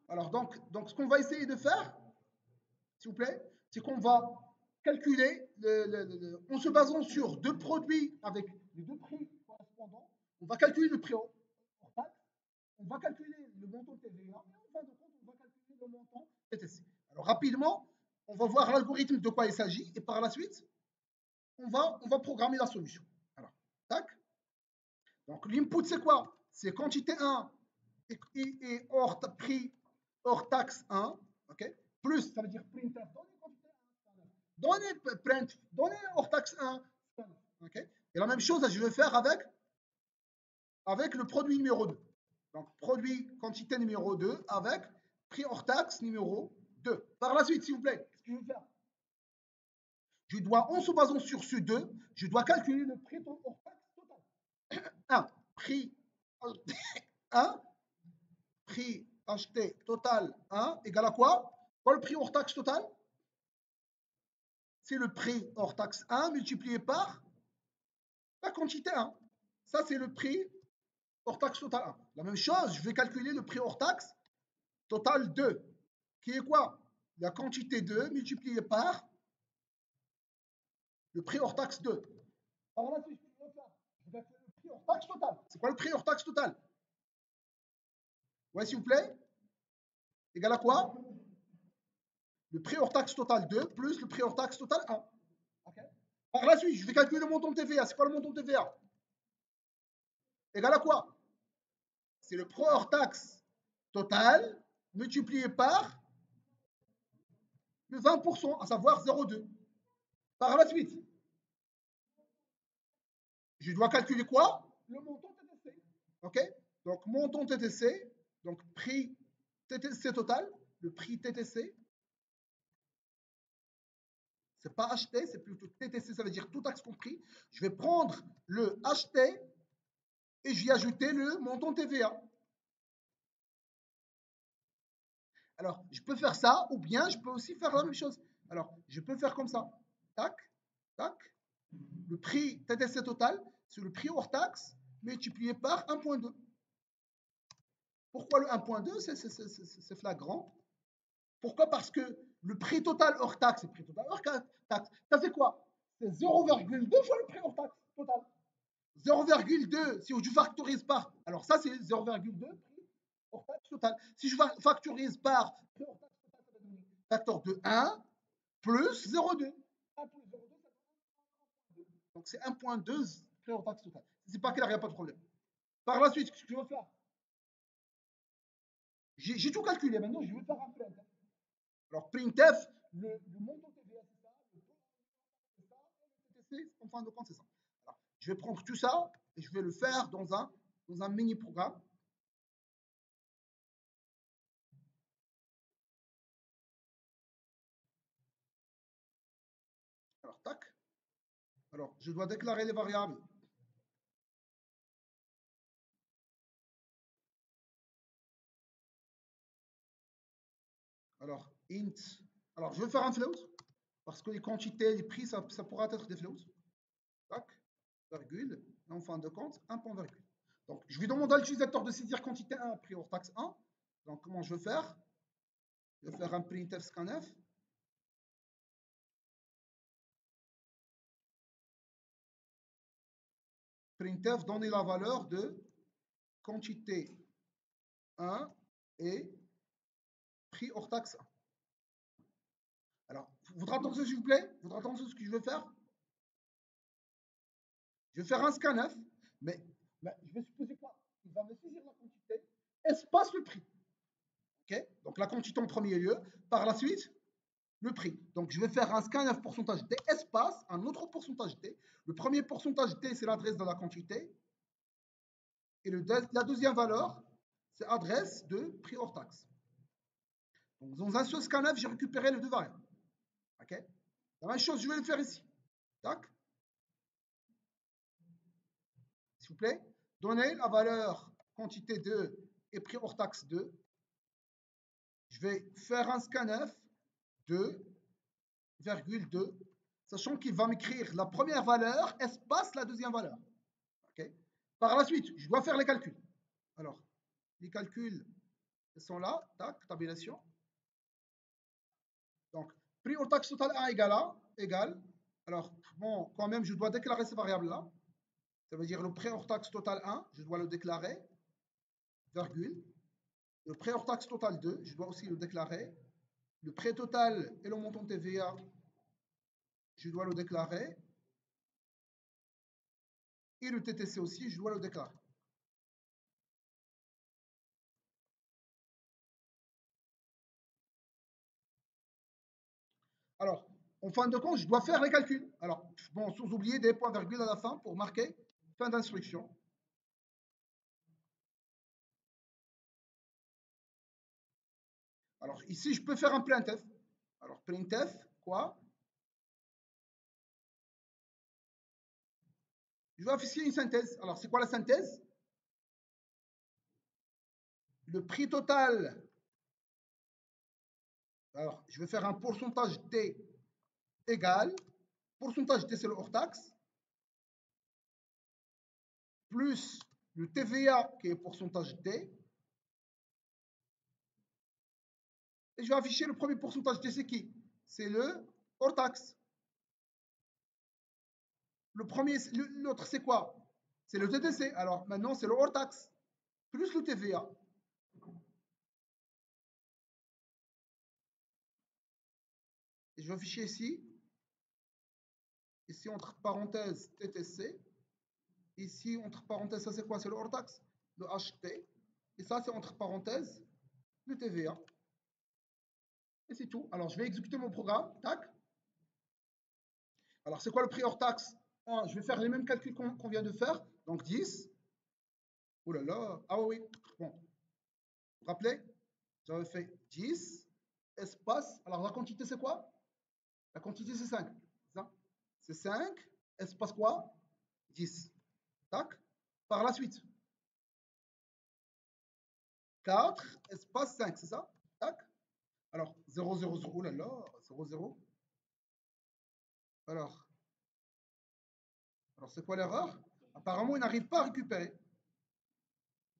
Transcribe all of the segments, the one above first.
Alors, donc, ce qu'on va essayer de faire, s'il vous plaît, c'est qu'on va calculer, en se basant sur deux produits avec les deux prix correspondants, on va calculer le prix hors taxe, on va calculer le montant TVA, et en fin de compte, on va calculer le montant TTC. Alors, rapidement, on va voir l'algorithme de quoi il s'agit, et par la suite, on va programmer la solution. Alors, tac. Donc, l'input, c'est quoi? C'est quantité 1 et prix hors taxe 1, ok? Plus, ça veut dire printf, donnez print, donnez hors taxe 1, ok? Et la même chose, je vais faire avec le produit numéro 2. Donc, produit quantité numéro 2 avec prix hors taxe numéro 2. Par la suite, s'il vous plaît, qu'est-ce que je vais faire? Je dois, en se basant sur ce 2, je dois calculer le prix hors taxe total. 1, prix 1, prix acheté total 1 égale à quoi? Quoi le prix hors taxe total? C'est le prix hors taxe 1 multiplié par la quantité 1. Ça, c'est le prix hors taxe total 1. La même chose, je vais calculer le prix hors taxe total 2, qui est quoi? La quantité 2 multipliée par le prix hors taxe 2. Par la suite, je vais calculer le prix hors taxe total. C'est quoi le prix hors taxe total? Ouais, s'il vous plaît. Égal à quoi? Le prix hors taxe total 2 plus le prix hors taxe total 1. Okay. Par la suite, je vais calculer le montant de TVA. C'est quoi le montant de TVA? Égal à quoi? C'est le prix hors taxe total multiplié par le 20%, à savoir 0,2. Par la suite, je dois calculer quoi? Le montant TTC. OK? Donc, montant TTC, donc prix TTC total, le prix TTC. C'est pas acheté, c'est plutôt TTC, ça veut dire tout taxe compris. Je vais prendre le acheté et je vais ajouter le montant TVA. Alors, je peux faire ça, ou bien je peux aussi faire la même chose. Alors, je peux faire comme ça. Tac, tac. Le prix TTC total, c'est le prix hors taxe multiplié par 1,2. Pourquoi le 1,2? C'est flagrant. Pourquoi? Parce que le prix total hors taxe, c'est le prix total hors taxe. Ça fait quoi? C'est 0,2 fois le prix hors taxe total. 0,2, si je factorise par, alors ça c'est 0,2 prix hors taxe total. Si je factorise par prix hors taxe total, ça va donner facteur de 1 plus 0,2. 1 plus 0,2, ça donne 1,2. Donc c'est 1,2 prix hors taxe total. Si c'est pas clair, il n'y a pas de problème. Par la suite, ce que je vais faire, j'ai tout calculé. Maintenant, je vais faire un printf. Alors, printf, le montant TVA, c'est ça, le taux c'est ça, et le TTC, en fin de compte, c'est ça. Alors, je vais prendre tout ça et je vais le faire dans un mini-programme. Alors, tac. Alors, je dois déclarer les variables. Alors, int. Alors, je vais faire un float parce que les quantités, les prix, ça pourra être des floats. Tac, virgule, et en fin de compte, un point virgule. Donc, je vais demander à l'utilisateur de saisir quantité 1 prix hors taxe 1. Donc, comment je vais faire? Je vais faire un printf scanf. Printf, donner la valeur de quantité 1 et prix hors taxe 1. Alors, votre attention s'il vous plaît, votre attention ce que je vais faire. Je vais faire un scanf, mais je vais supposer quoi? Il va me saisir la quantité, espace le prix. Ok? Donc la quantité en premier lieu, par la suite, le prix. Donc je vais faire un scanf pourcentage T espace, un autre pourcentage T. Le premier pourcentage T, c'est l'adresse de la quantité. Et la deuxième valeur, c'est adresse de prix hors taxe. Donc dans un seul scanf, j'ai récupéré les deux variables. Ok? La même chose, je vais le faire ici. Tac. S'il vous plaît, donnez la valeur quantité 2 et prix hors taxe 2. Je vais faire un scanf 2,2, sachant qu'il va m'écrire la première valeur, espace la deuxième valeur. Okay. Par la suite, je dois faire les calculs. Alors, les calculs Elles sont là, tac, tabulation. Donc, prix hors taxe total 1 égale. Alors, bon, quand même, je dois déclarer ces variables-là. Ça veut dire le prix hors taxe total 1, je dois le déclarer, virgule. Le prix hors taxe total 2, je dois aussi le déclarer. Le prêt total et le montant de TVA, je dois le déclarer. Et le TTC aussi, je dois le déclarer. Alors, en fin de compte, je dois faire les calculs. Alors, bon, sans oublier des points-virgules à la fin pour marquer fin d'instruction. Alors, ici, je peux faire un printf. Alors, printf, quoi? Je vais afficher une synthèse. Alors, c'est quoi la synthèse? Le prix total. Alors, je vais faire un pourcentage T égal. Pourcentage T, c'est le hors taxe. Plus le TVA, qui est pourcentage T. Et je vais afficher le premier pourcentage T, c'est qui? C'est le hors taxe. Le premier, l'autre, c'est quoi? C'est le TTC. Alors, maintenant, c'est le hors taxe. Plus le TVA. Et je vais afficher ici. Ici, entre parenthèses, TTC. Ici, entre parenthèses, ça c'est quoi? C'est le hors taxe, le HT. Et ça, c'est entre parenthèses, le TVA. Et c'est tout. Alors, je vais exécuter mon programme. Tac. Alors, c'est quoi le prix hors taxe? Je vais faire les mêmes calculs qu'on vient de faire. Donc, 10. Oh là là. Ah oui, oui. Bon. Vous vous rappelez? J'avais fait 10, espace. Alors, la quantité, c'est quoi? La quantité, c'est 5. C'est 5, espace quoi? 10. Tac. Par la suite, 4, espace 5, c'est ça? Tac. Alors, 0, 0, 0, oh là là, 0, 0. Alors c'est quoi l'erreur? Apparemment, il n'arrive pas à récupérer.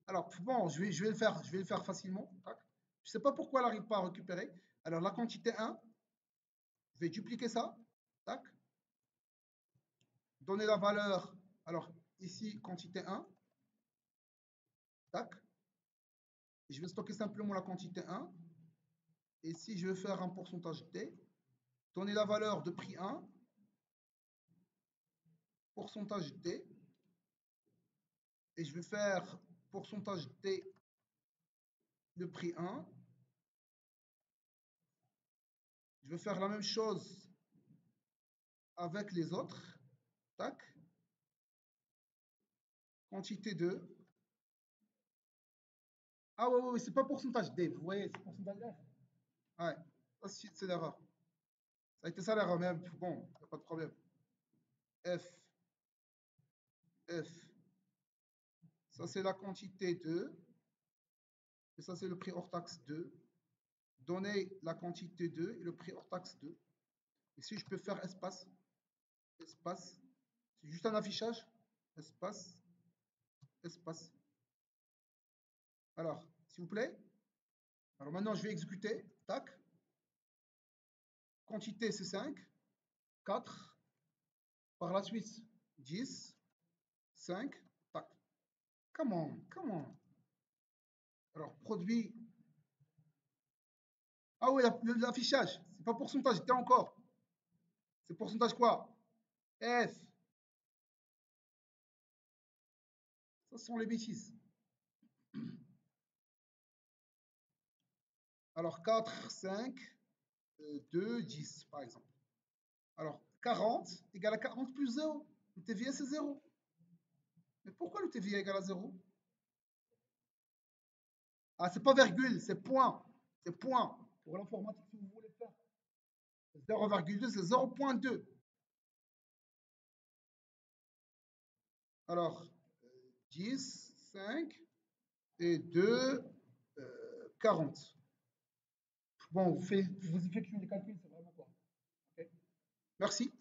Alors, bon, je vais le faire facilement. Tac. Je ne sais pas pourquoi elle n'arrive pas à récupérer. Alors, la quantité 1, je vais dupliquer ça. Tac. Donner la valeur. Alors, ici, quantité 1. Tac. Je vais stocker simplement la quantité 1. Et ici, je vais faire un pourcentage T. Donner la valeur de prix 1. Pourcentage T. Et je vais faire pourcentage T de prix 1. Je vais faire la même chose avec les autres. Tac. Quantité 2. Ah ouais, ouais, c'est pas pourcentage D, vous voyez, c'est pourcentage F. Ouais, ça c'est l'erreur. Ça a été ça l'erreur, mais bon, il n'y a pas de problème. F, F, ça c'est la quantité 2, et ça c'est le prix hors taxe 2. Donner la quantité 2 et le prix hors taxe 2. Ici, je peux faire espace, espace, c'est juste un affichage, espace, espace. Alors, s'il vous plaît. Alors maintenant, je vais exécuter. Tac. Quantité, c'est 5. 4. Par la suite, 10. 5. Tac. Comment? Alors, produit. Ah oui, l'affichage. C'est pas pourcentage, c'était encore. C'est pourcentage quoi? F. Ça sont les bêtises. Alors, 4, 5, 2, 10, par exemple. Alors, 40 égale à 40 plus 0. Le TVA, c'est 0. Mais pourquoi le TVA égale à 0? Ah, c'est pas virgule, c'est point. C'est point. Pour l'informatique, si vous voulez faire 0,2, c'est 0,2. Alors, 10, 5 et 2, 40. Bon, vous effectuez les calculs, c'est vraiment quoi. Okay. Merci.